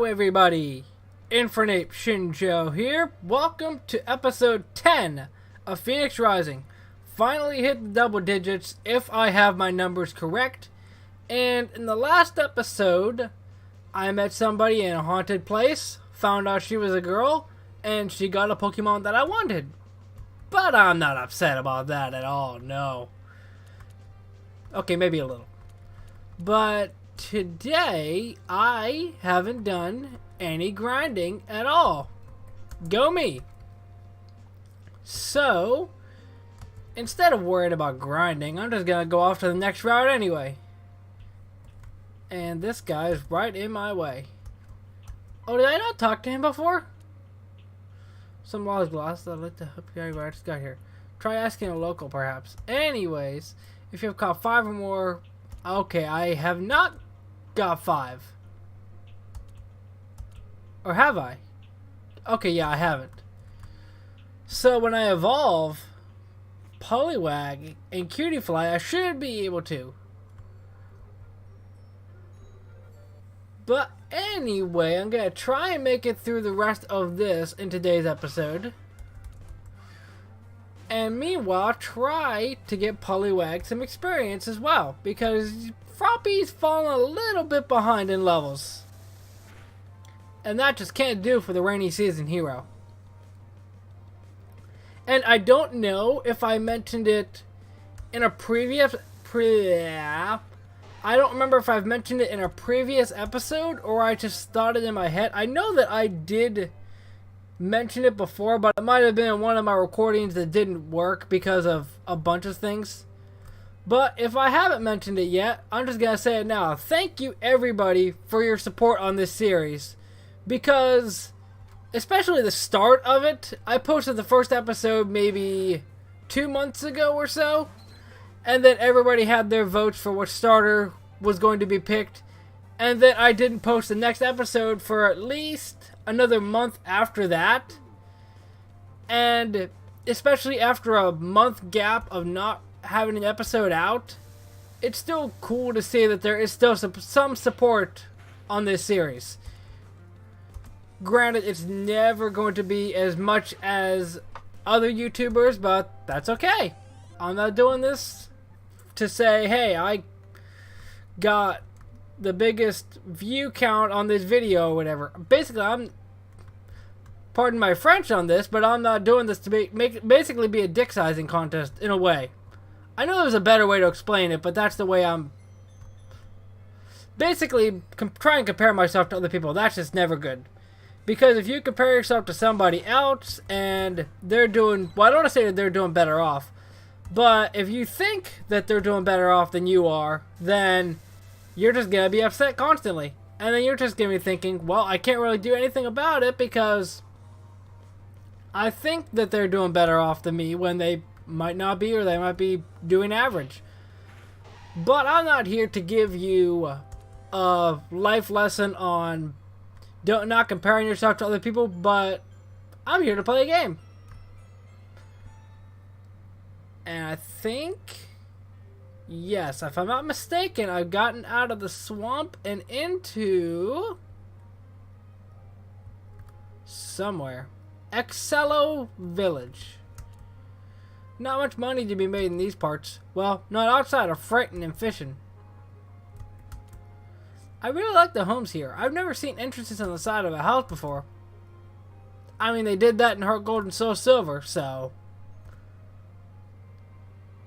everybody, Infernape Shinjo here. Welcome to episode 10 of Phoenix Rising. Finally hit the double digits if I have my numbers correct. And in the last episode, I met somebody in a haunted place, found out she was a girl, and she got a Pokemon that I wanted. But I'm not upset about that at all, no. Okay, maybe a little. But today, I haven't done any grinding at all. Go me! So, instead of worrying about grinding, I'm just gonna go off to the next route anyway. And this guy is right in my way. Oh, did I not talk to him before? Some lost glass that lit the upgrade where I just got here. Try asking a local, perhaps. Anyways, if you've caught 5 or more... Okay, I have not got 5. Or have I? Okay, yeah, I haven't. So when I evolve Poliwag and Cutiefly, I should be able to. But anyway, I'm going to try and make it through the rest of this in today's episode. And meanwhile, try to get Poliwag some experience as well. Because Froppy's fallen a little bit behind in levels. And that just can't do for the rainy season hero. And I don't know if I mentioned it in a previous... I don't remember if I've mentioned it in a previous episode or I just thought it in my head. I know that I did mention it before, but it might have been one of my recordings that didn't work because of a bunch of things. But if I haven't mentioned it yet, I'm just going to say it now. Thank you everybody for your support on this series. Because, especially the start of it, I posted the first episode maybe 2 months ago or so. And then everybody had their votes for what starter was going to be picked. And then I didn't post the next episode for at least another month after that. And especially after a month gap of not having an episode out, it's still cool to see that there is still some support on this series. Granted, it's never going to be as much as other YouTubers, but that's okay. I'm not doing this to say, hey, I got the biggest view count on this video or whatever. Basically, I'm, pardon my French on this, but I'm not doing this to basically be a dick sizing contest in a way. I know there's a better way to explain it, but that's the way I'm basically trying to compare myself to other people. That's just never good. Because if you compare yourself to somebody else and they're doing, well, I don't want to say that they're doing better off, but if you think that they're doing better off than you are, then you're just going to be upset constantly. And then you're just going to be thinking, well, I can't really do anything about it because I think that they're doing better off than me when they might not be, or they might be doing average. But I'm not here to give you a life lesson on not comparing yourself to other people, but I'm here to play a game. And I think, yes, if I'm not mistaken, I've gotten out of the swamp and into somewhere. Excello Village. Not much money to be made in these parts. Well, not outside of freighting and fishing. I really like the homes here. I've never seen entrances on the side of a house before. I mean, they did that in Heart Gold and Soul Silver, so...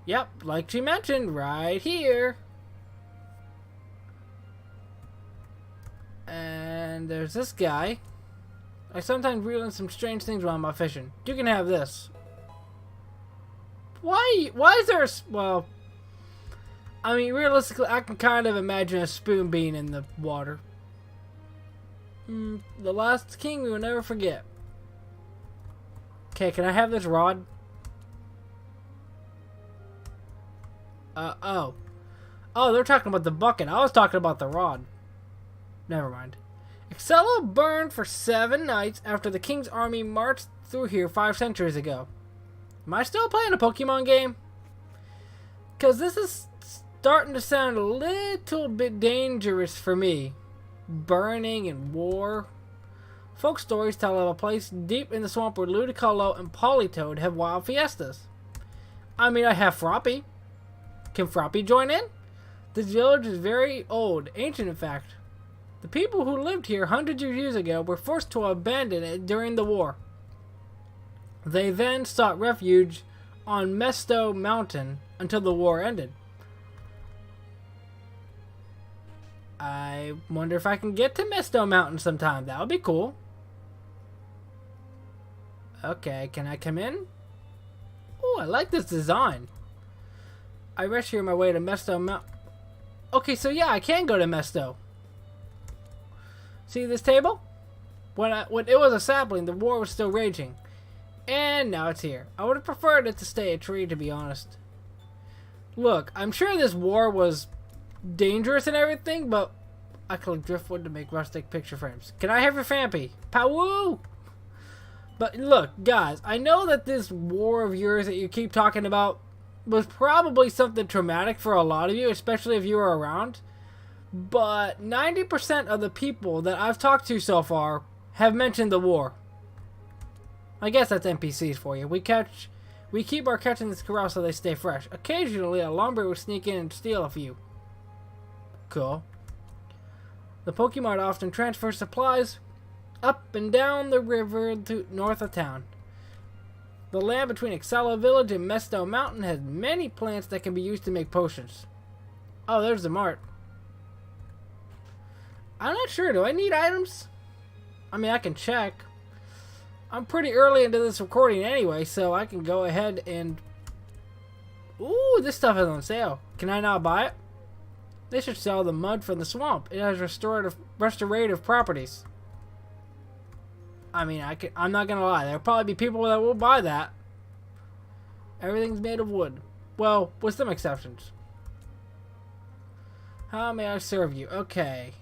Yep, like she mentioned, right here. And there's this guy. I sometimes realize some strange things while I'm fishing. You can have this. Why is there a... Well, I mean, realistically, I can kind of imagine a spoon being in the water. The last king we will never forget. Okay, can I have this rod? Oh. Oh, they're talking about the bucket. I was talking about the rod. Never mind. Excello burned for 7 nights after the king's army marched through here 5 centuries ago. Am I still playing a Pokemon game? Because this is starting to sound a little bit dangerous for me. Burning and war. Folk stories tell of a place deep in the swamp where Ludicolo and Polytoad have wild fiestas. I mean, I have Froppy. Can Froppy join in? This village is very old, ancient in fact. The people who lived here hundreds of years ago were forced to abandon it during the war. They then sought refuge on Mesto Mountain until the war ended. I wonder if I can get to Mesto Mountain sometime. That would be cool. Okay, can I come in? Oh, I like this design. I rest here on my way to Mesto Mountain. Okay, so yeah, I can go to Mesto. See this table? When it was a sapling, the war was still raging. And now it's here. I would have preferred it to stay a tree, to be honest. Look, I'm sure this war was dangerous and everything, but I collect driftwood to make rustic picture frames. Can I have your Fampy? Powoo! But look, guys, I know that this war of yours that you keep talking about was probably something traumatic for a lot of you, especially if you were around. But 90% of the people that I've talked to so far have mentioned the war. I guess that's NPCs for you. We keep our catch in this corral so they stay fresh. Occasionally, a lumber will sneak in and steal a few. Cool. The Pokemon often transfer supplies up and down the river to north of town. The land between Excella Village and Mesto Mountain has many plants that can be used to make potions. Oh, there's the mart. I'm not sure. Do I need items? I mean, I can check. I'm pretty early into this recording anyway, so I can go ahead and... Ooh, this stuff is on sale. Can I not buy it? They should sell the mud from the swamp. It has restorative properties. I mean, I'm not gonna lie. There'll probably be people that will buy that. Everything's made of wood. Well, with some exceptions. How may I serve you? Okay.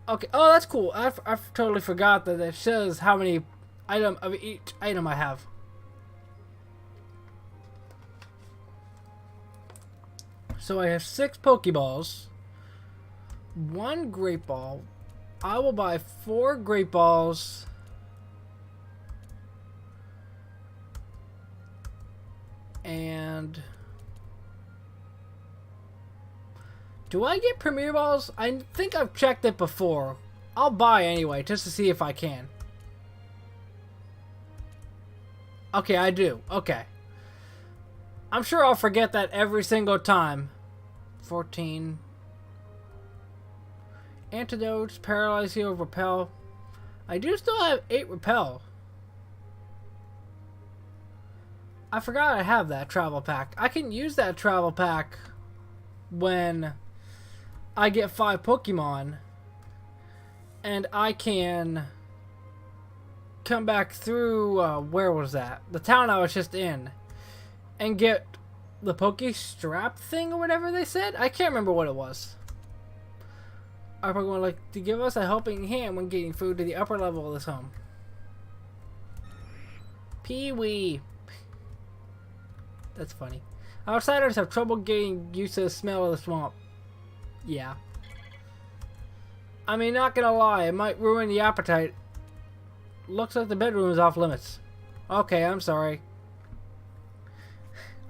Okay. Oh, that's cool. I totally forgot that it says how many of each item I have. So I have 6 Pokeballs, 1 Great Ball. I will buy 4 Great Balls. And do I get Premier Balls? I think I've checked it before. I'll buy anyway, just to see if I can. Okay, I do. Okay. I'm sure I'll forget that every single time. 14. Antidotes, Paralyze, Heal, Repel. I do still have 8 Repel. I forgot I have that travel pack. I can use that travel pack when I get 5 Pokemon. And I can come back through, where was that? The town I was just in. And get the Poke Strap thing or whatever they said. I can't remember what it was. Our Pokemon would like to give us a helping hand when getting food to the upper level of this home. Pee-wee. That's funny. Outsiders have trouble getting used to the smell of the swamp. Yeah. I mean, not gonna lie, it might ruin the appetite. Looks like the bedroom is off limits. Okay, I'm sorry.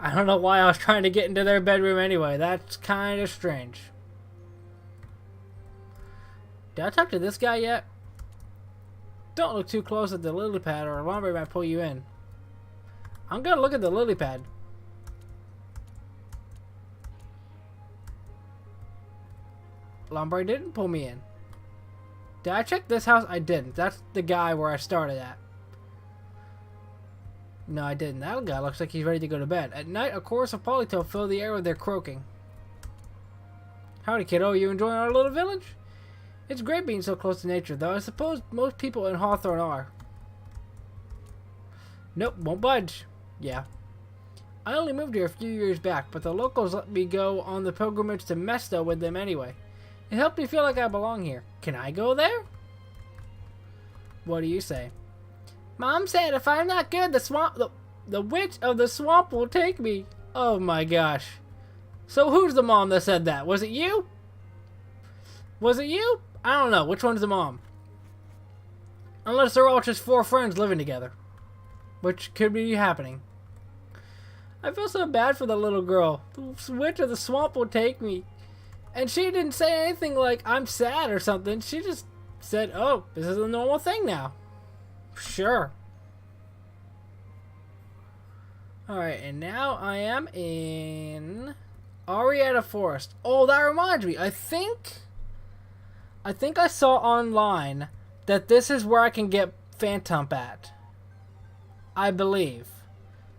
I don't know why I was trying to get into their bedroom anyway. That's kind of strange. Did I talk to this guy yet? Don't look too close at the lily pad or a lumber might pull you in. I'm gonna look at the lily pad. Lumber didn't pull me in. Did I check this house? I didn't. That's the guy where I started at. No, I didn't. That guy looks like he's ready to go to bed. At night, a chorus of Polytoad fill the air with their croaking. Howdy, kiddo. You enjoying our little village? It's great being so close to nature, though I suppose most people in Hawthorne are. Nope, won't budge. Yeah. I only moved here a few years back, but the locals let me go on the pilgrimage to Mesto with them anyway. It helped me feel like I belong here. Can I go there? What do you say? Mom said if I'm not good, the witch of the swamp will take me. Oh my gosh. So who's the mom that said that? Was it you? Was it you? I don't know. Which one's the mom? Unless they're all just 4 friends living together. Which could be happening. I feel so bad for the little girl. The witch of the swamp will take me. And she didn't say anything like, I'm sad or something. She just said, oh, this is a normal thing now. Sure. Alright, and now I am in Arietta Forest. Oh, that reminds me. I think I saw online that this is where I can get Phantump at. I believe.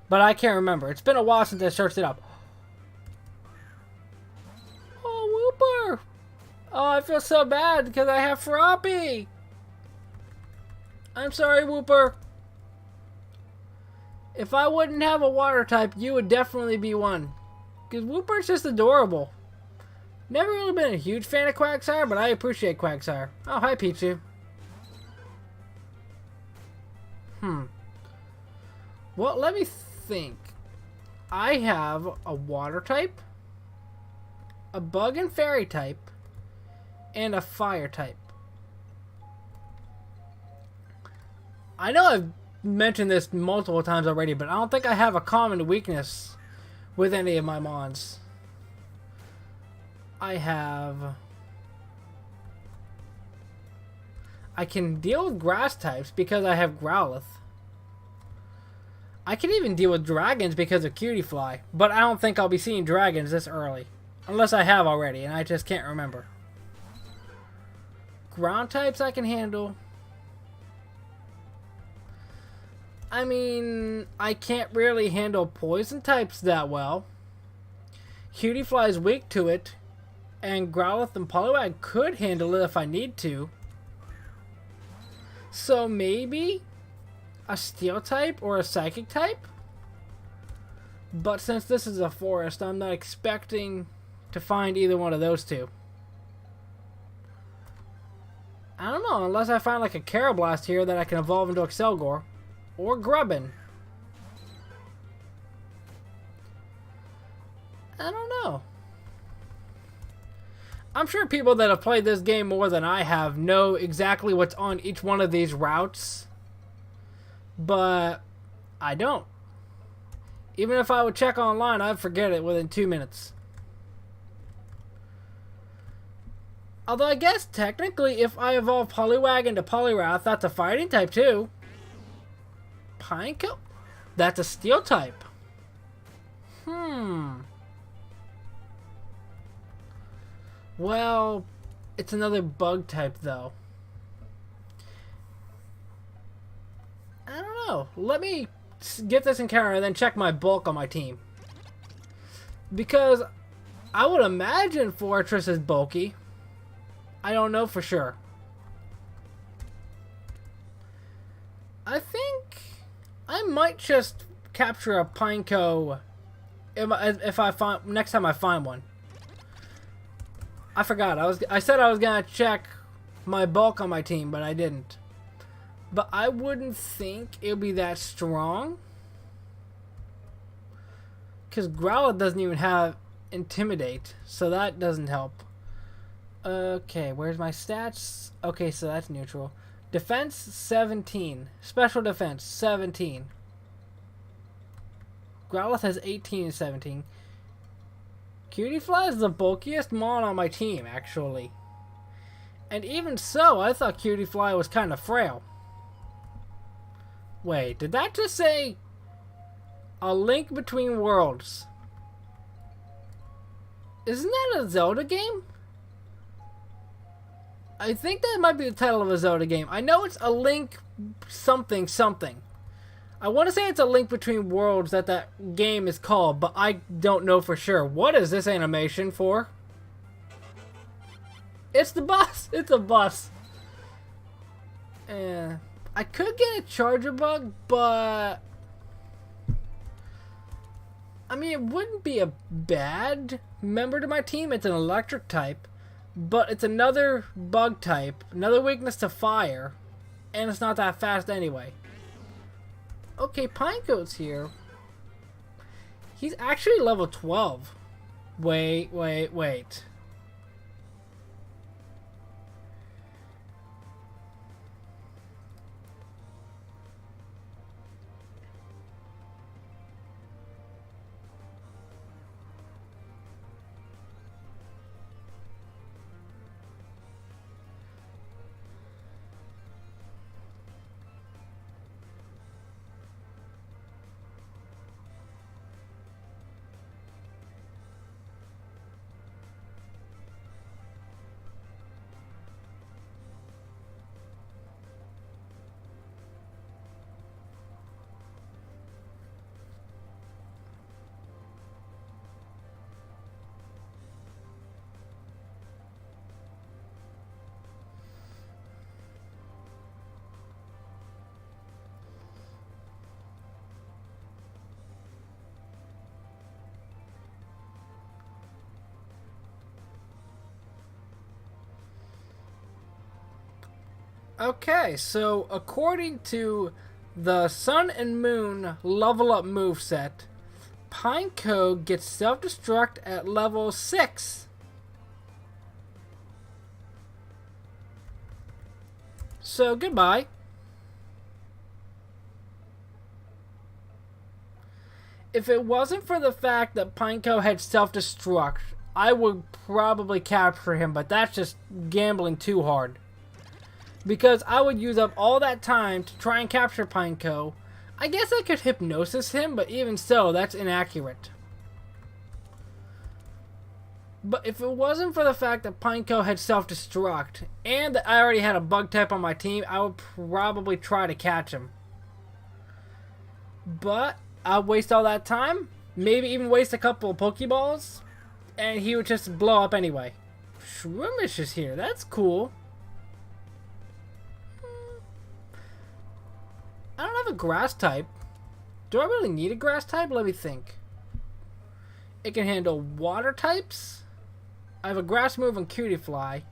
But I can't remember. It's been a while since I searched it up. Oh, Wooper! Oh, I feel so bad because I have Froppy! I'm sorry, Wooper. If I wouldn't have a water type, you would definitely be one. Because Wooper's just adorable. Never really been a huge fan of Quagsire, but I appreciate Quagsire. Oh, hi, Pichu. Well, let me think. I have a water type, a bug and fairy type, and a fire type. I know I've mentioned this multiple times already, but I don't think I have a common weakness with any of my mons. I can deal with grass types because I have Growlithe. I can even deal with dragons because of Cutiefly, but I don't think I'll be seeing dragons this early. Unless I have already, and I just can't remember. Ground types I can handle. I mean, I can't really handle poison types that well. Cutiefly is weak to it, and Growlithe and Poliwag could handle it if I need to. So maybe a steel type or a psychic type? But since this is a forest, I'm not expecting to find either one of those two. I don't know, unless I find like a Carablast here that I can evolve into Excelgor. Or Grubbin. I don't know. I'm sure people that have played this game more than I have know exactly what's on each one of these routes. But I don't. Even if I would check online, I'd forget it within 2 minutes. Although I guess technically if I evolve Poliwag into Poliwrath, that's a fighting type too. Pineco? That's a steel type. Well, it's another bug type though. I don't know. Let me get this encounter and then check my bulk on my team. Because I would imagine Fortress is bulky. I don't know for sure. I think I might just capture a Pineco if I find next time I find one. I forgot. I said I was gonna check my bulk on my team, but I didn't. But I wouldn't think it would be that strong. Because Growlithe doesn't even have Intimidate, so that doesn't help. Okay, where's my stats? Okay, so that's neutral. Defense, 17. Special defense, 17. Growlithe has 18 and 17. Cutiefly is the bulkiest mon on my team, actually. And even so, I thought Cutiefly was kind of frail. Wait, did that just say A Link Between Worlds? Isn't that a Zelda game? I think that might be the title of a Zelda game. I know it's A Link something something. I want to say it's A Link Between Worlds that game is called, but I don't know for sure. What is this animation for? It's the bus! It's a bus. I could get a Charger Bug, but I mean, it wouldn't be a bad member to my team. It's an electric type, but it's another bug type, another weakness to fire, and it's not that fast anyway. Okay, Pinecoat's here. He's actually level 12. Wait. Okay, so according to the Sun and Moon level up moveset, Pineco gets self-destruct at level 6. So goodbye. If it wasn't for the fact that Pineco had self-destruct, I would probably capture him, but that's just gambling too hard. Because I would use up all that time to try and capture Pineco. I guess I could hypnosis him, but even so, that's inaccurate. But if it wasn't for the fact that Pineco had self-destruct, and that I already had a bug type on my team, I would probably try to catch him. But I'd waste all that time, maybe even waste a couple of Pokeballs, and he would just blow up anyway. Shroomish is here, that's cool. I don't have a grass type. Do I really need a grass type? Let me think. It can handle water types. I have a grass move and Cutie Fly.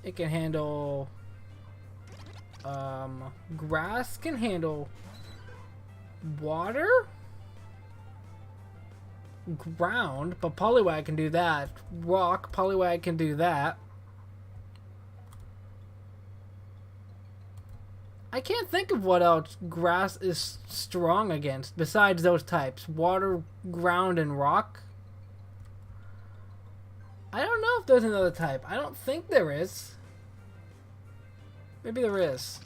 It can handle... grass can handle... water? Ground, but Poliwag can do that. Rock, Poliwag can do that. I can't think of what else grass is strong against besides those types. Water, ground, and rock. I don't know if there's another type. I don't think there is. Maybe there is.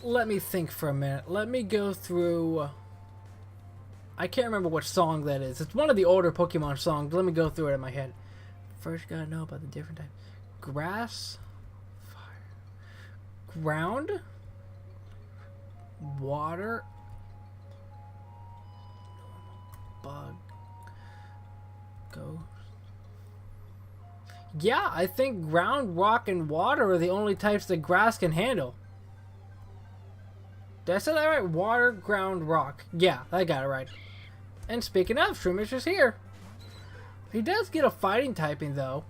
Let me think for a minute. Let me go through... I can't remember what song that is. It's one of the older Pokemon songs. Let me go through it in my head. First, gotta know about the different types. Grass, fire, ground, water, bug, ghost. Yeah, I think ground, rock, and water are the only types that grass can handle. Did I say that right? Water, ground, rock. Yeah, I got it right. And speaking of, Shroomish is here. He does get a fighting typing though.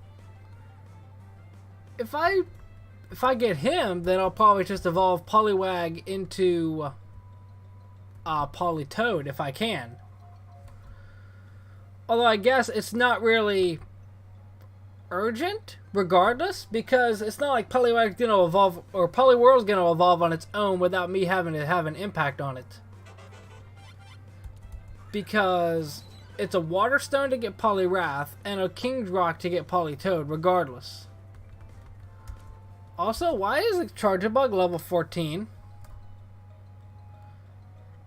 If I get him, then I'll probably just evolve Poliwag into Politoed if I can. Although I guess it's not really urgent regardless, because it's not like Poliwag's gonna evolve or Poliwhirl's gonna evolve on its own without me having to have an impact on it. Because it's a Water Stone to get Poliwrath and a King's Rock to get Politoed regardless. Also, why is the Charjabug level 14?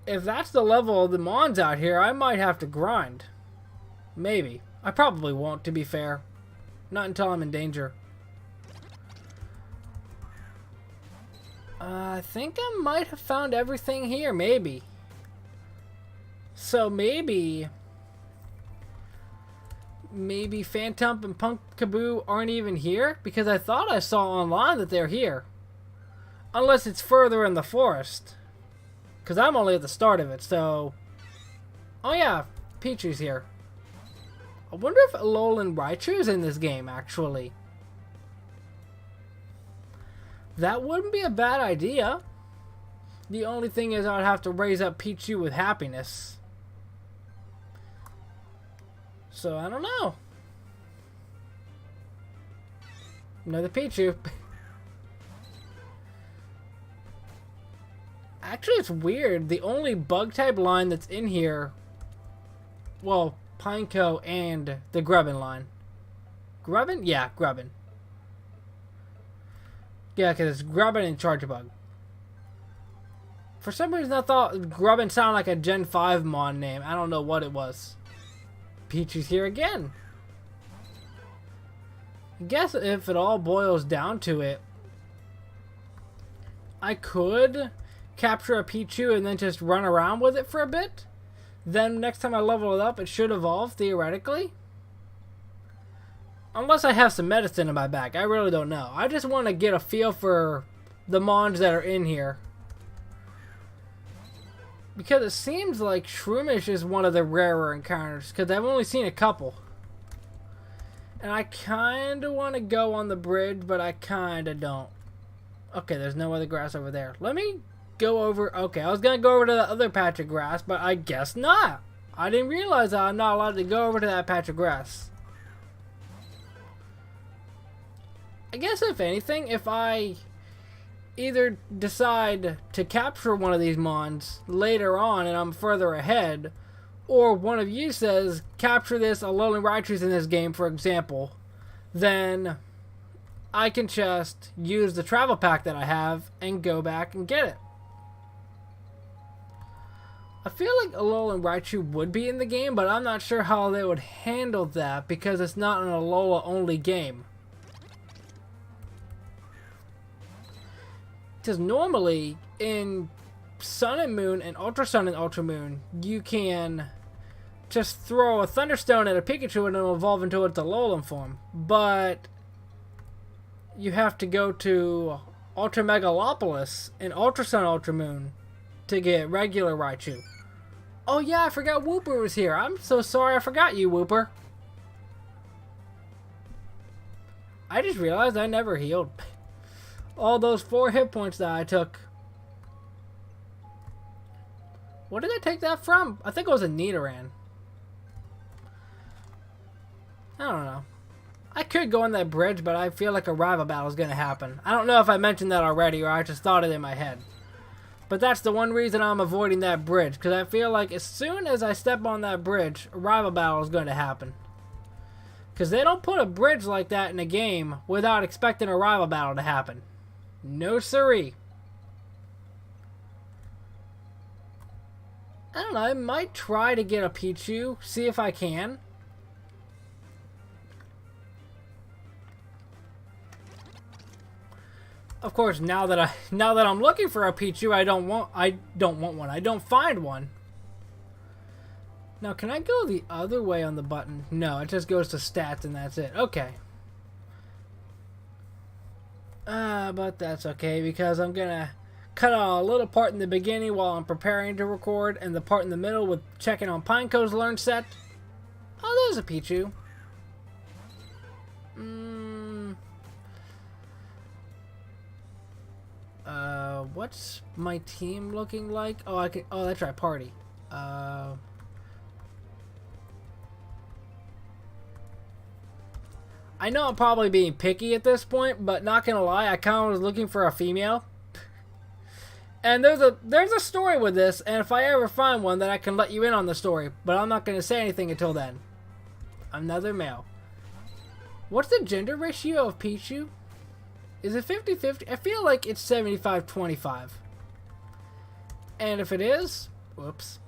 If that's the level of the Mons out here, I might have to grind. Maybe. I probably won't, to be fair. Not until I'm in danger. I think I might have found everything here, maybe. So maybe Phantump and Pumpkaboo aren't even here? Because I thought I saw online that they're here. Unless it's further in the forest. Because I'm only at the start of it, so... Oh yeah, Pichu's here. I wonder if Alolan Raichu's in this game, actually. That wouldn't be a bad idea. The only thing is I'd have to raise up Pichu with happiness. So, I don't know. Another Pichu. Actually, it's weird. The only bug-type line that's in here... Well, Pineco and the Grubbin line. Grubbin? Yeah, Grubbin. Yeah, because it's Grubbin and Charjabug. For some reason, I thought Grubbin sounded like a Gen 5 Mon name. I don't know what it was. Pichu's here again. I guess if it all boils down to it, I could capture a Pichu and then just run around with it for a bit. Then next time I level it up, it should evolve, theoretically. Unless I have some medicine in my bag. I really don't know. I just want to get a feel for the Mons that are in here. Because it seems like Shroomish is one of the rarer encounters, because I've only seen a couple. And I kind of want to go on the bridge, but I kind of don't. Okay, there's no other grass over there. Let me go over... Okay, I was going to go over to the other patch of grass, but I guess not. I didn't realize that I'm not allowed to go over to that patch of grass. I guess if anything, if I either decide to capture one of these mons later on and I'm further ahead, or one of you says, capture this Alolan Raichu's in this game, for example, then I can just use the travel pack that I have and go back and get it. I feel like Alolan Raichu would be in the game, but I'm not sure how they would handle that because it's not an Alola only game. Because normally in Sun and Moon and Ultra Sun and Ultra Moon, you can just throw a Thunderstone at a Pikachu and it'll evolve into its Alolan form. But you have to go to Ultra Megalopolis in Ultra Sun, Ultra Moon to get regular Raichu. Oh yeah, I forgot Wooper was here. I'm so sorry I forgot you, Wooper. I just realized I never healed all those 4 hit points that I took. What did I take that from? I think it was a Nidoran. I don't know. I could go on that bridge, but I feel like a rival battle is going to happen. I don't know if I mentioned that already or I just thought it in my head. But that's the one reason I'm avoiding that bridge, because I feel like as soon as I step on that bridge, a rival battle is going to happen. Because they don't put a bridge like that in a game without expecting a rival battle to happen. No siree. I don't know, I might try to get a Pichu, see if I can. Of course, now that I'm looking for a Pichu, I don't want one. I don't find one. Now, can I go the other way on the button? No, it just goes to stats and that's it. Okay. But that's okay because I'm gonna cut out a little part in the beginning while I'm preparing to record, and the part in the middle with checking on Pineco's learn set. Oh, there's a Pichu. What's my team looking like? Oh, I can. Oh, that's right, party. I know I'm probably being picky at this point, but not gonna lie, I kind of was looking for a female. And there's a story with this, and if I ever find one, then I can let you in on the story. But I'm not gonna say anything until then. Another male. What's the gender ratio of Pichu? Is it 50-50? I feel like it's 75-25. And if it is, whoops.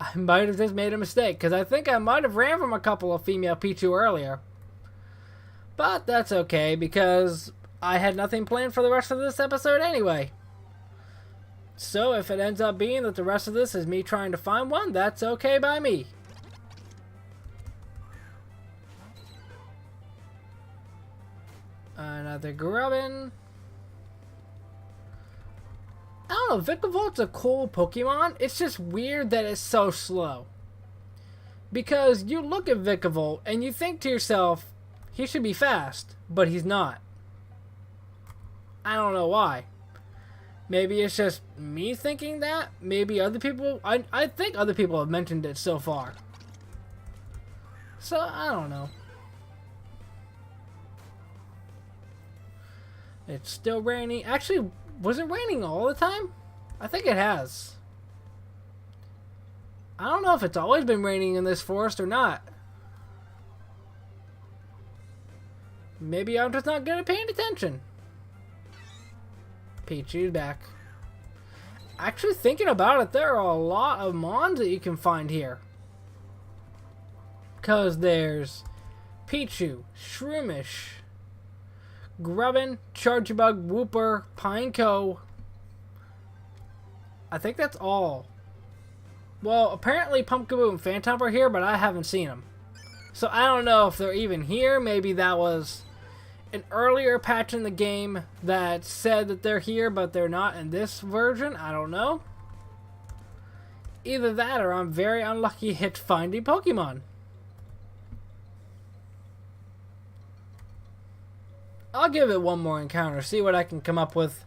I might have just made a mistake, because I think I might have ran from a couple of female Pichu earlier. But that's okay, because I had nothing planned for the rest of this episode anyway. So if it ends up being that the rest of this is me trying to find one, that's okay by me. Another Grubbin. I don't know, Vikavolt a cool Pokemon. It's just weird that it's so slow. Because you look at Vikavolt and you think to yourself, he should be fast, but he's not. I don't know why. Maybe it's just me thinking that. Maybe other people... I think other people have mentioned it so far. So, I don't know. It's still raining. Actually, was it raining all the time? I think it has. I don't know if it's always been raining in this forest or not. Maybe I'm just not good at paying attention. Pichu's back. Actually, thinking about it, there are a lot of mons that you can find here. Because there's Pichu, Shroomish, Grubbin, Charjabug, Wooper, Pineco. I think that's all. Well, apparently Pumpkaboo and Phantom are here, but I haven't seen them. So I don't know if they're even here. Maybe that was an earlier patch in the game that said that they're here, but they're not in this version. I don't know. Either that or I'm very unlucky at finding Pokemon. I'll give it one more encounter, see what I can come up with.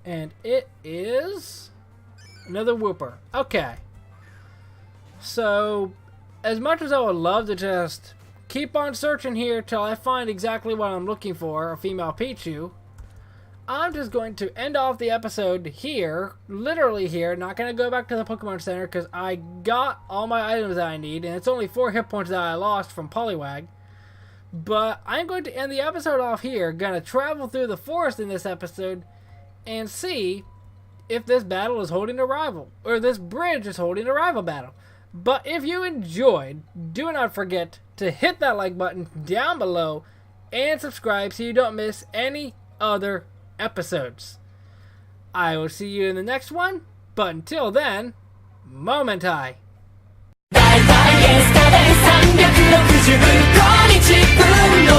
And it is another Wooper. Okay. So, as much as I would love to just keep on searching here till I find exactly what I'm looking for, a female Pichu, I'm just going to end off the episode here, literally here. Not going to go back to the Pokemon Center because I got all my items that I need, and it's only 4 hit points that I lost from Poliwag. But I'm going to end the episode off here, going to travel through the forest in this episode, and see if this battle is holding a rival, or this bridge is holding a rival battle. But if you enjoyed, do not forget to hit that like button down below, and subscribe so you don't miss any other episodes. I will see you in the next one, but until then, Momentai. 大体エスカで365日分の